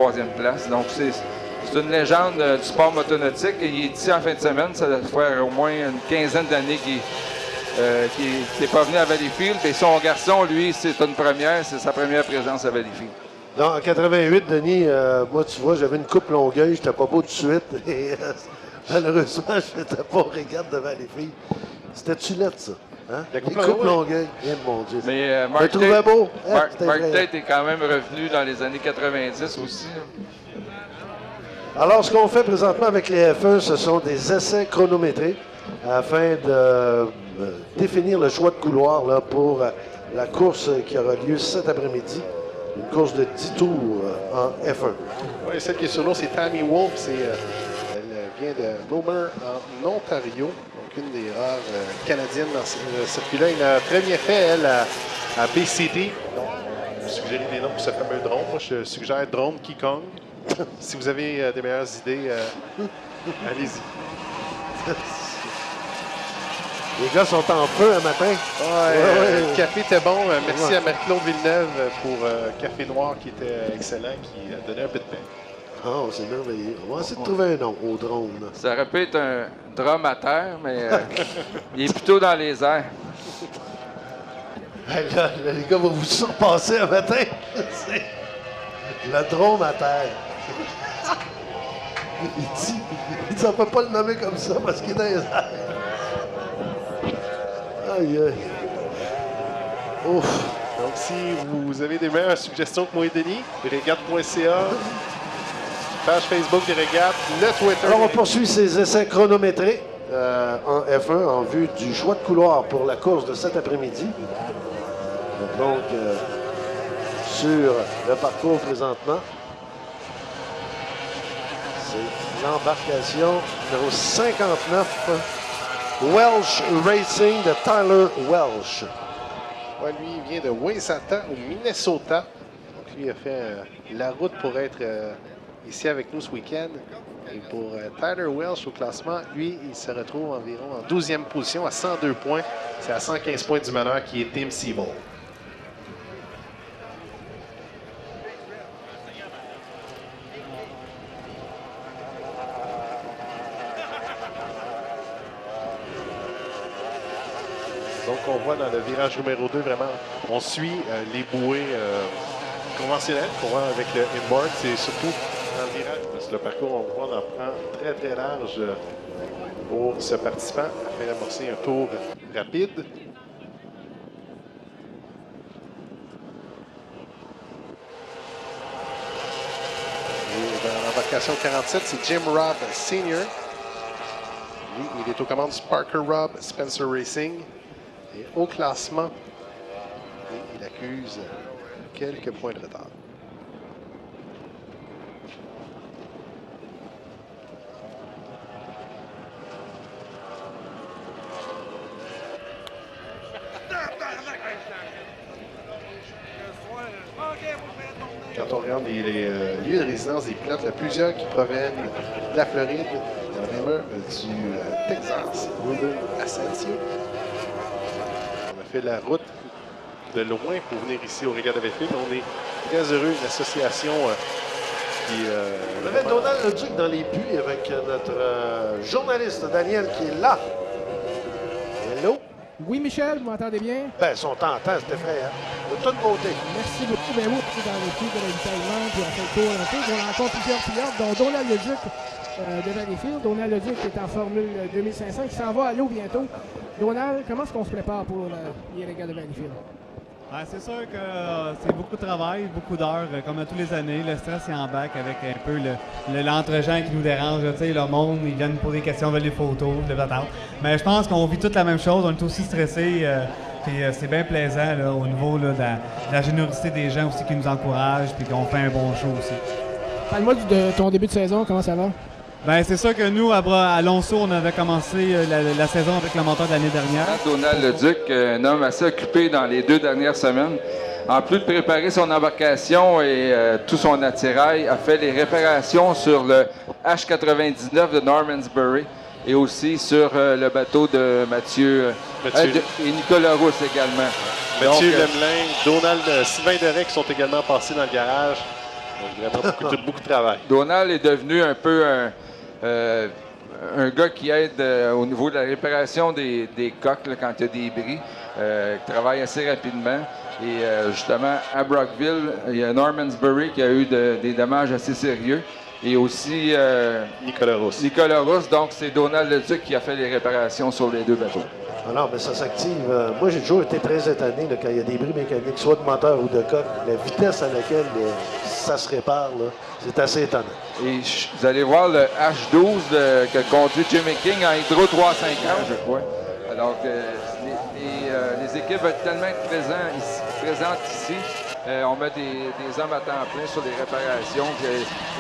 troisième place. Donc, c'est une légende du sport motonautique. Il est ici en fin de semaine. Ça doit faire au moins une quinzaine d'années qu'il n'est pas venu à Valleyfield. Et son garçon, lui, c'est une première. C'est sa première présence à Valleyfield. Non, en 88, Denis, moi, tu vois, j'avais une coupe Longueuil. J'étais pas beau tout de suite. Et malheureusement, je n'étais pas au régate de Valleyfield. C'était-tu lettre, ça? Hein? La coupe Longueuil. Eh, mon Dieu. Mais je le trouvais beau. Mark Tate est quand même revenu dans les années 90 aussi. Alors, ce qu'on fait présentement avec les F1, ce sont des essais chronométrés afin de définir le choix de couloir là, pour la course qui aura lieu cet après-midi. Une course de 10 tours en F1. Oui, celle qui est sur l'eau, c'est Tammy Wolf. Elle vient de Lomer, en Ontario. Donc, une des rares Canadiennes dans ce circuit-là. Elle a très bien fait, elle, à BCD. Donc, vous suggérez des noms pour ce fameux drone. Moi, je suggère drone Kikong. Si vous avez des meilleures idées, allez-y. Les gars sont en feu un matin. Le café était bon. Merci à Marie-Claude Villeneuve pour Café Noir qui était excellent, qui a donné un peu de paix. Oh, c'est merveilleux. On va essayer de trouver un nom au drone. Ça aurait pu être un drum à terre, mais il est plutôt dans les airs. Hey, là, les gars vont vous surpasser un matin. C'est le drone à terre. Il dit, on peut pas le nommer comme ça parce qu'il est dans les airs. Aïe, aïe. Ouf. Donc, si vous avez des meilleures suggestions que moi et Denis, régate.ca, page Facebook des régates, le Twitter. Alors, on poursuit ces essais chronométrés en F1 en vue du choix de couloir pour la course de cet après-midi. Donc, sur le parcours présentement, c'est l'embarcation numéro 59. Welsh Racing de Tyler Welsh. Ouais, lui, il vient de Wayzata, au Minnesota. Donc, lui, il a fait la route pour être ici avec nous ce week-end. Et pour Tyler Welsh au classement, lui, il se retrouve environ en 12e position à 102 points. C'est à 115 points du meneur qui est Tim Siebel. Donc, on voit dans le virage numéro 2, vraiment, on suit les bouées conventionnelles qu'on voit avec le inboard. C'est surtout dans le virage, parce que le parcours, on voit, on en prend très, très large pour ce participant afin d'amorcer un tour rapide. Et dans l'embarcation 47, c'est Jim Robb Sr. Lui, il est aux commandes du Parker Robb Spencer Racing. Et au classement, il accuse quelques points de retard. Quand on regarde les lieux de résidence des pilotes, il y a plusieurs qui proviennent de la Floride. Il y en a même un du Texas, Ruben Asensio. Fait la route de loin pour venir ici au Régat de Valleyfield. On est très heureux, une association qui... On avait Donald Leduc dans les buts avec notre journaliste Daniel qui est là. Hello? Oui, Michel, vous m'entendez bien? Ben, son temps, c'est effrayant. De toute beauté. Merci beaucoup. Ben oui, on est dans les filles de l'avitaillement, puis on fait le tour un peu. On rencontre plusieurs pilotes, dont Donald Leduc de Valleyfield. Donald Leduc est en Formule 2500, qui s'en va à l'eau bientôt. Donald, comment est-ce qu'on se prépare pour les régats de Valleyfield? C'est sûr que c'est beaucoup de travail, beaucoup d'heures, comme à tous les années. Le stress est en bac avec un peu l'entre-gens qui nous dérange. Le monde, ils viennent nous poser des questions, veulent des photos, des patentes. Mais je pense qu'on vit toute la même chose. On est aussi stressés. Puis c'est bien plaisant là, au niveau là, de la générosité des gens aussi qui nous encouragent puis qu'on fait un bon show aussi. Parle-moi de ton début de saison, comment ça va? Bien, c'est sûr que nous, à Lonceau, on avait commencé la saison avec le moteur de l'année dernière. Donald Leduc, un homme assez occupé dans les 2 dernières semaines. En plus de préparer son embarcation et tout son attirail, a fait les réparations sur le H99 de Normansbury et aussi sur le bateau de Mathieu et Nicolas Rousse également. Mathieu Lemelin, Donald, Sylvain Derek sont également passés dans le garage. Donc, vraiment beaucoup de travail. Donald est devenu un peu un gars qui aide au niveau de la réparation des coques là, quand il y a des bris, qui travaille assez rapidement. Et justement, à Brockville, il y a Normansbury qui a eu des dommages assez sérieux. Et aussi Nicolas Rousse. Nicolas Rousse. Donc, c'est Donald Leduc qui a fait les réparations sur les deux bateaux. Alors, mais ça s'active. Moi, j'ai toujours été très étonné là, quand il y a des bris mécaniques, soit de moteur ou de coque. La vitesse à laquelle ça se répare, là, c'est assez étonnant. Et vous allez voir le H12 que conduit Jimmy King en hydro 350, je crois. Alors que les équipes veulent tellement être présentes ici. On met des hommes à temps plein sur les réparations.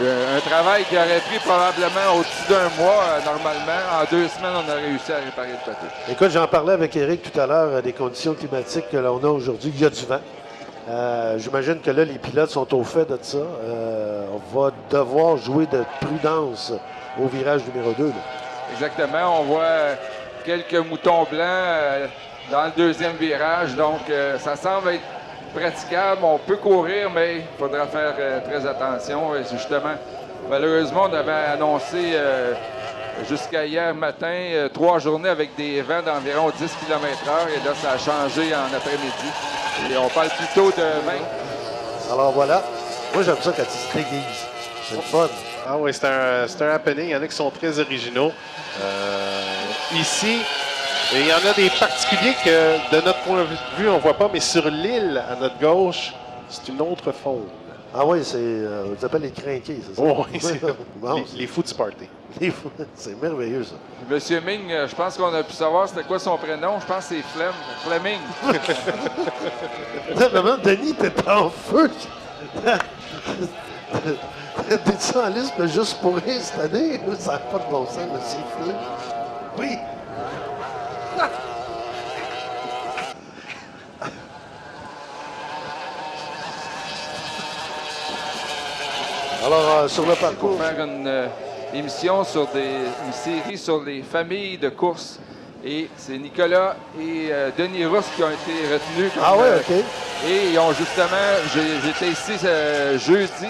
Un travail qui aurait pris probablement au-dessus d'un mois, normalement. En 2 semaines, on a réussi à réparer le bateau. Écoute, j'en parlais avec Éric tout à l'heure des conditions climatiques que l'on a aujourd'hui. Il y a du vent. J'imagine que là, les pilotes sont au fait de ça. On va devoir jouer de prudence au virage numéro 2. Là. Exactement. On voit quelques moutons blancs dans le deuxième virage. Donc, ça semble être praticable. On peut courir, mais il faudra faire très attention. Et justement, malheureusement, on avait annoncé jusqu'à hier matin 3 journées avec des vents d'environ 10 km/h. Et là, ça a changé en après-midi. Et on parle plutôt de 20. Alors voilà. Moi, j'aime ça quand ils se déguisent. C'est le fun. Ah oui, c'est un happening. Il y en a qui sont très originaux. Ici, il y en a des particuliers que, de notre point de vue, on ne voit pas, mais sur l'île, à notre gauche, c'est une autre faune. Ah oui, c'est. On les appelle les crinqués, c'est ça? Oh, oui, c'est Bon, les fous du party. c'est merveilleux, ça. Monsieur Ming, je pense qu'on a pu savoir c'était quoi son prénom. Je pense que c'est Fleming. Vraiment, Denis, t'es en feu. T'es-tu en liste juste pour rire cette année? Ça n'a pas de bon sens, le sifflet. Oui. Alors, sur le parcours. Pour faire une émission sur une série sur les familles de course. Et c'est Nicolas et Denis Rousse qui ont été retenus. Ah oui, OK. Et ils ont justement, j'étais ici jeudi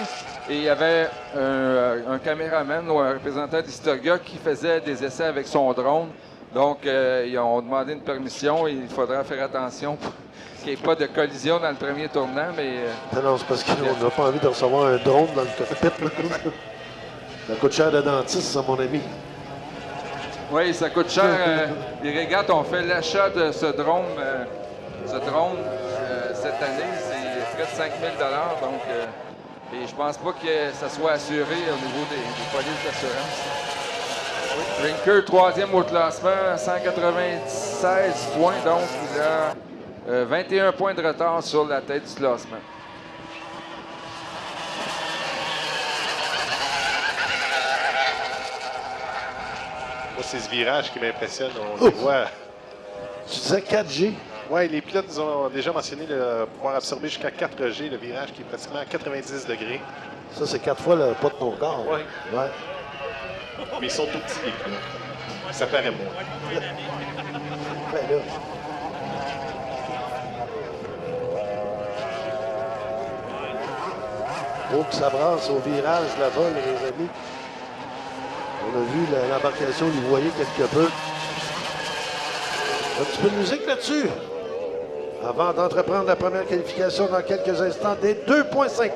et il y avait un caméraman ou un représentant d'Historia qui faisait des essais avec son drone. Donc, ils ont demandé une permission et il faudra faire attention pour qu'il n'y ait pas de collision dans le premier tournant. Mais Non, c'est parce qu'on n'a pas envie de recevoir un drone dans le cockpit. Là. Ça coûte cher de dentiste, ça, mon ami. Oui, ça coûte cher. Les régates ont fait l'achat de ce drone. Cette année, c'est près de 5 000 $. Donc, et je pense pas que ça soit assuré au niveau des polices d'assurance. Oui. Rinker, 3e au classement, 196 points. Donc, il a 21 points de retard sur la tête du classement. Moi, c'est ce virage qui m'impressionne. On le voit. Tu disais 4G? Oui, les pilotes nous ont déjà mentionné pouvoir absorber jusqu'à 4G, le virage qui est pratiquement à 90 degrés. Ça, c'est 4 fois le pas de ton corps. Oui. Ouais. Mais ils sont tout petits, les pilotes. Ça paraît moins. Ben là. Oh, que ça brasse au virage là-bas, les amis. On a vu l'embarcation lui voyer quelque peu. Un petit peu de musique là-dessus. Avant d'entreprendre la première qualification dans quelques instants des 2,5.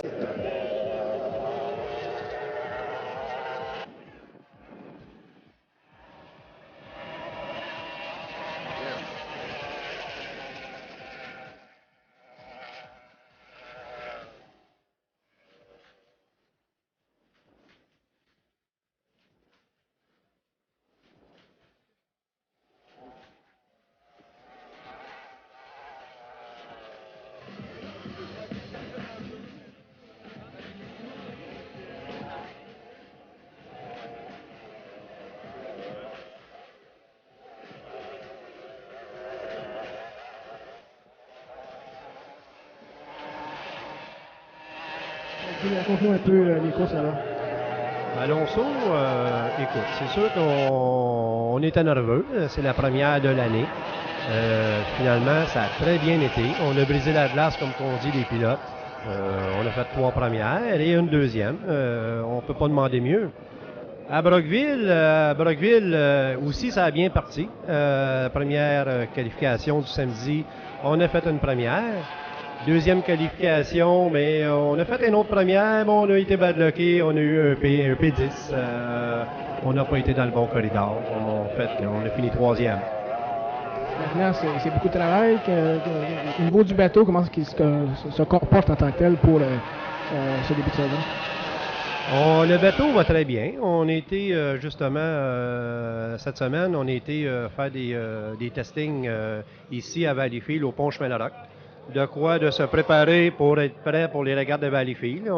Raconte-nous un peu les courses là-bas. Alonso, écoute, c'est sûr qu'on était nerveux. C'est la première de l'année. Finalement, ça a très bien été. On a brisé la glace, comme on dit, les pilotes. On a fait 3 premières et une deuxième. On ne peut pas demander mieux. À Brockville, aussi, ça a bien parti. Première qualification du samedi, on a fait une première. Deuxième qualification, mais on a fait une autre première. Bon, on a été badlocké, on a eu un P10. On n'a pas été dans le bon corridor. On a fini 3e. Maintenant, c'est beaucoup de travail. Au niveau du bateau, comment est-ce qu'il se comporte en tant que tel pour ce début de saison? Le bateau va très bien. On a été, justement, cette semaine, on a été faire des testings ici à Valleyfield, au pont Chemin-Larocque. De quoi de se préparer pour être prêt pour les regattes de Valleyfield.